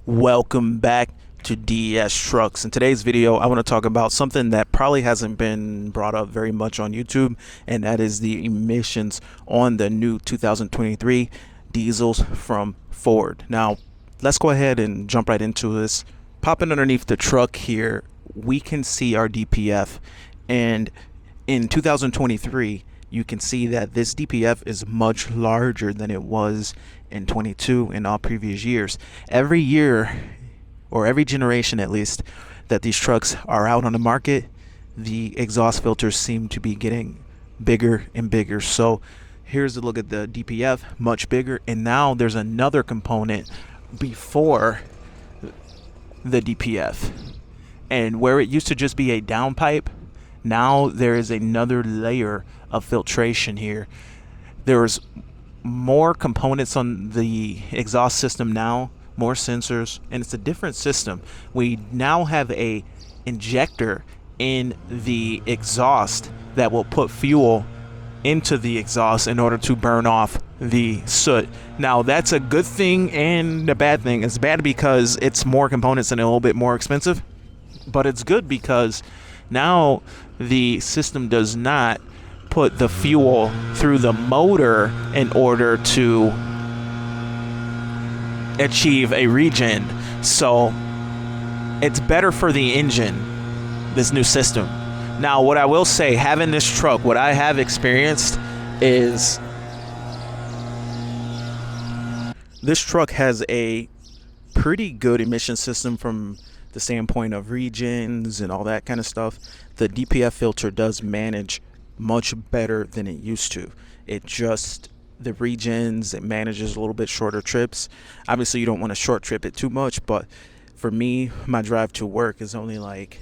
Welcome back to DS Trucks. In today's video, I want to talk about something that probably hasn't been brought up very much on YouTube, and that is the emissions on the new 2023 diesels from Ford. Now, let's go ahead and jump right into this. Popping underneath the truck here, we can see our DPF, and in 2023, you can see that this DPF is much larger than it was in 22 and all previous years. Every year, or every generation at least, that these trucks are out on the market, the exhaust filters seem to be getting bigger and bigger. So here's a look at the DPF, much bigger, and now there's another component before the DPF. And where it used to just be a downpipe, now there is another layer of filtration here. There's more components on the exhaust system now, more sensors, and it's a different system. We now have a injector in the exhaust that will put fuel into the exhaust in order to burn off the soot. Now that's a good thing and a bad thing. It's bad because it's more components and a little bit more expensive, but it's good because now the system does not put the fuel through the motor in order to achieve a regen. So it's better for the engine, this new system. Now, what I will say, having this truck, what I have experienced is this truck has a pretty good emission system from the standpoint of regens and all that kind of stuff. The DPF filter does manage much better than it used to. It just, the regens, it manages a little bit shorter trips. Obviously you don't want to short trip it too much, but for me, my drive to work is only like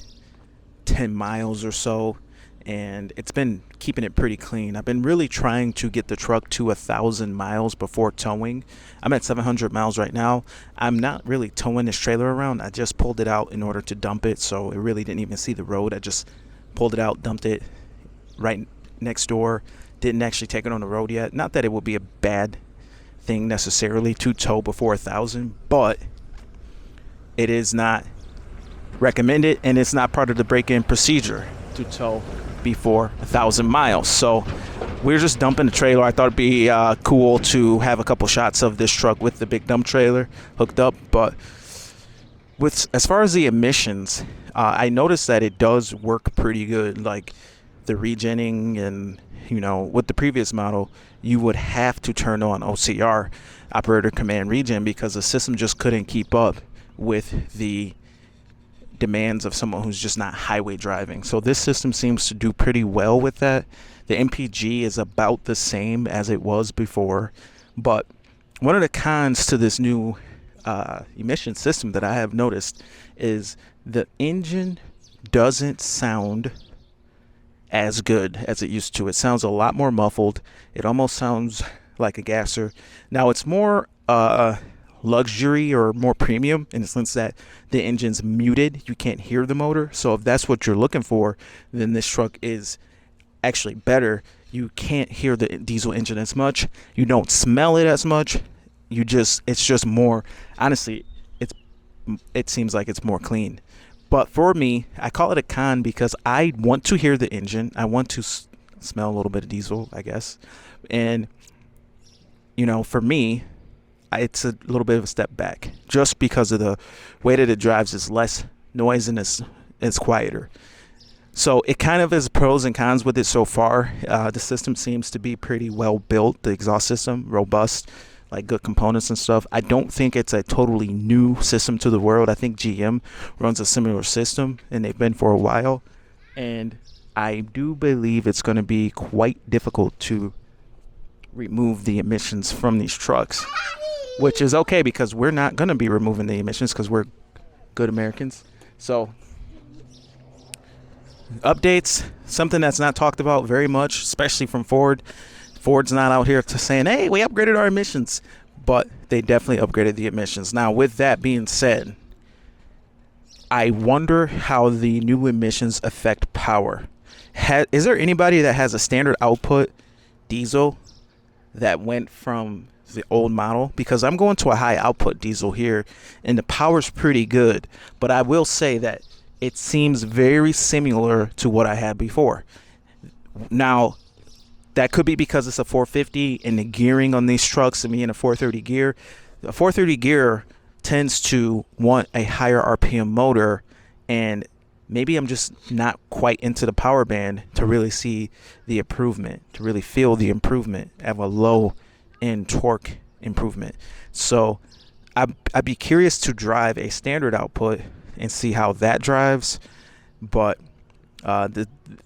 10 miles or so, and it's been keeping it pretty clean. I've been really trying to get the truck to 1,000 miles before towing. I'm at 700 miles right now. I'm not really towing this trailer around. I just pulled it out in order to dump it, so it really didn't even see the road. I just pulled it out, dumped it right next door. Didn't actually take it on the road yet. Not that it would be a bad thing necessarily to tow before 1,000, but it is not recommended, and it's not part of the break-in procedure to tow before 1,000 miles. So we're just dumping the trailer. I thought it'd be cool to have a couple shots of this truck with the big dump trailer hooked up. But with as far as the emissions, I noticed that it does work pretty good. Like the regenning, and you know, with the previous model, you would have to turn on OCR, operator command regen, because the system just couldn't keep up with the demands of someone who's just not highway driving. So this system seems to do pretty well with that. The MPG is about the same as it was before, but one of the cons to this new emission system that I have noticed is the engine doesn't sound as good as it used to. It sounds a lot more muffled. It almost sounds like a gasser. Now it's more luxury or more premium in the sense that the engine's muted. You can't hear the motor. So if that's what you're looking for, then this truck is actually better. You can't hear the diesel engine as much. You don't smell it as much. It's just more, honestly, it seems like it's more clean. But for me, I call it a con because I want to hear the engine. I want to smell a little bit of diesel, I guess. And, you know, for me, it's a little bit of a step back just because of the way that it drives. Is less noise and it's quieter. So it kind of is pros and cons with it so far. The system seems to be pretty well built. The exhaust system, robust, like good components and stuff. I don't think it's a totally new system to the world. I think GM runs a similar system, and they've been for a while. And I do believe it's going to be quite difficult to remove the emissions from these trucks, which is okay because we're not going to be removing the emissions because we're good Americans. So updates, something that's not talked about very much, especially from Ford. Ford's not out here to saying, hey, we upgraded our emissions, but they definitely upgraded the emissions. Now, with that being said, I wonder how the new emissions affect power. Is there anybody that has a standard output diesel that went from the old model, because I'm going to a high output diesel here and the power's pretty good, but I will say that it seems very similar to what I had before. Now, that could be because it's a 450 and the gearing on these trucks and me in a 430 gear. The 430 gear tends to want a higher RPM motor, and maybe I'm just not quite into the power band to really see the improvement, to really feel the improvement of a low end torque improvement. So I'd be curious to drive a standard output and see how that drives. But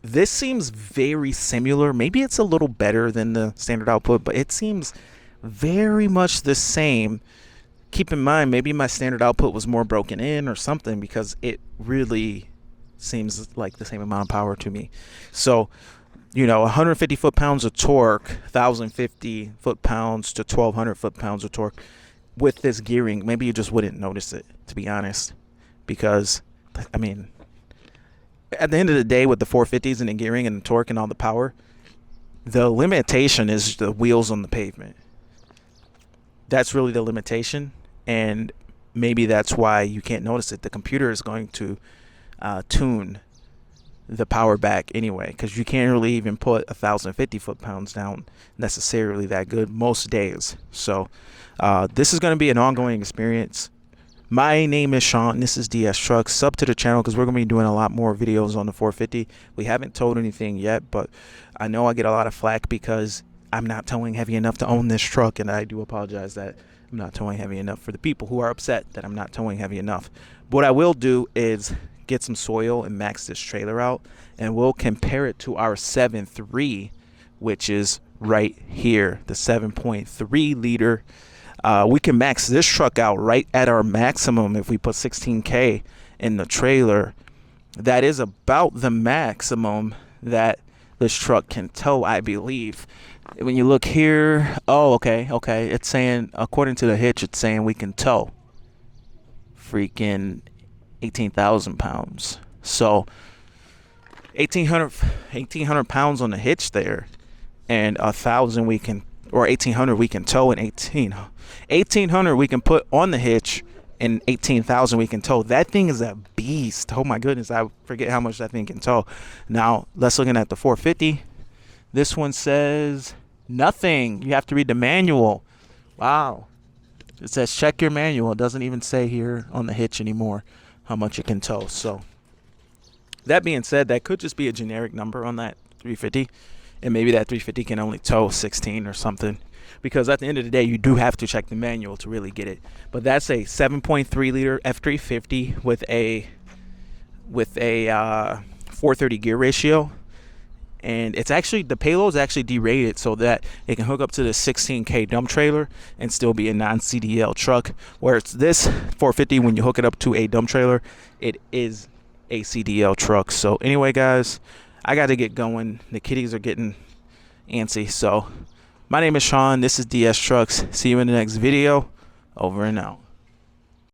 this seems very similar. Maybe it's a little better than the standard output, but it seems very much the same. Keep in mind, maybe my standard output was more broken in or something, because it really seems like the same amount of power to me. So, 150 foot-pounds of torque, 1,050 foot-pounds to 1,200 foot-pounds of torque with this gearing, maybe you just wouldn't notice it, to be honest. Because, I mean, at the end of the day, with the 450s and the gearing and the torque and all the power, the limitation is the wheels on the pavement. That's really the limitation, and maybe that's why you can't notice it. The computer is going to tune the power back anyway, because you can't really even put 1,050 foot-pounds down necessarily that good most days. So this is going to be an ongoing experience. My name is Sean. This is DS Trucks. Sub to the channel, because we're going to be doing a lot more videos on the 450. We haven't towed anything yet, but I know I get a lot of flack because I'm not towing heavy enough to own this truck, and I do apologize that I'm not towing heavy enough for the people who are upset that I'm not towing heavy enough. What I will do is get some soil and max this trailer out, and we'll compare it to our 7.3, which is right here, the 7.3 liter. We can max this truck out right at our maximum if we put 16K in the trailer. That is about the maximum that this truck can tow, I believe. When you look here, okay, it's saying, according to the hitch, it's saying we can tow freaking 18,000 pounds. So 1,800 pounds on the hitch there, and 1,000 we can, or 1,800 we can tow, and 1,800 we can put on the hitch, and 18,000 we can tow. That thing is a beast. Oh my goodness, I forget how much that thing can tow. Now let's look at the 450. This one says nothing. You have to read the manual. Wow. It says check your manual. It doesn't even say here on the hitch anymore how much it can tow. So that being said, that could just be a generic number on that 350, and maybe that 350 can only tow 16 or something, because at the end of the day you do have to check the manual to really get it. But that's a 7.3 liter F350 with a 430 gear ratio, and it's actually, the payload is actually derated so that it can hook up to the 16K dump trailer and still be a non-CDL truck, whereas this 450, when you hook it up to a dump trailer, it is a CDL truck. So anyway, guys, I got to get going. The kitties are getting antsy. So my name is Sean. This is DS Trucks. See you in the next video. Over and out.